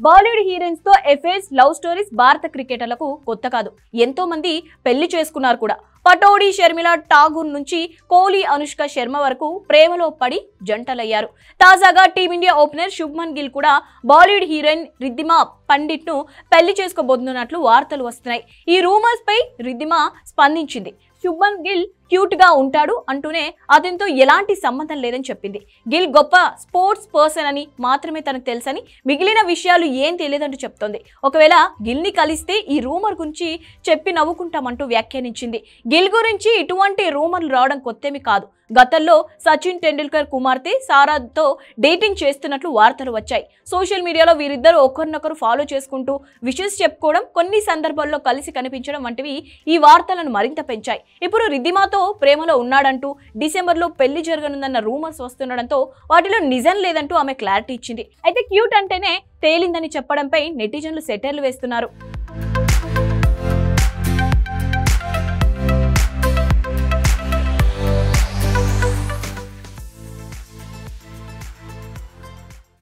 Bollywood heroines తో affairs, love stories భారత క్రికెటర్లకు కొత్త కాదు. ఎంతో మంది పెళ్లి చేసుకున్నారు కూడా. పటౌడీ షర్మిల ఠాగూర్ నుంచి కోహ్లీ, అనుష్క శర్మ వరకు ప్రేమలో పడి జంటలయ్యారు. తాజాగా టీమిండియా ఓపెనర్ శుభ్మన్ గిల్ కూడా బాలీవుడ్ హీరోయిన్ రిద్దిమా పండిట్ ను పెళ్లి చేసుకోబోతున్నట్లు వార్తలు వస్తున్నాయి. ఈ రూమర్స్ పై రిద్దిమా స్పందించింది. శుభ్మన్ గిల్ క్యూట్ గా ఉంటాడు అంటూనే అతనితో ఎలాంటి సంబంధం లేదని చెప్పింది. గిల్ గొప్ప స్పోర్ట్స్ పర్సన్ అని మాత్రమే తనకు తెలుసని, మిగిలిన విషయాలు ఏం తెలియదంటూ చెప్తోంది. ఒకవేళ గిల్ ని కలిస్తే ఈ రూమర్ గురించి చెప్పి నవ్వుకుంటామంటూ వ్యాఖ్యానించింది. గిల్ గురించి ఇటువంటి రూమర్లు రావడం కొత్తేమీ కాదు. గతంలో సచిన్ టెండూల్కర్ కుమార్తె సారాతో డేటింగ్ చేస్తున్నట్లు వార్తలు వచ్చాయి. సోషల్ మీడియాలో వీరిద్దరూ ఒకరినొకరు ఫాలో చేసుకుంటూ విషెస్ చెప్పుకోవడం, కొన్ని సందర్భాల్లో కలిసి కనిపించడం వంటివి ఈ వార్తలను మరింత పెంచాయి. ఇప్పుడు రిద్దిమాతో ప్రేమలో ఉన్నాడంటూ, డిసెంబర్లో పెళ్లి జరగనుందన్న రూమర్స్ వస్తుండడంతో వాటిలో నిజం లేదంటూ ఆమె క్లారిటీ ఇచ్చింది. అయితే క్యూట్ అంటేనే తేలిందని చెప్పడంపై నెటిజన్లు సెటైర్లు వేస్తున్నారు.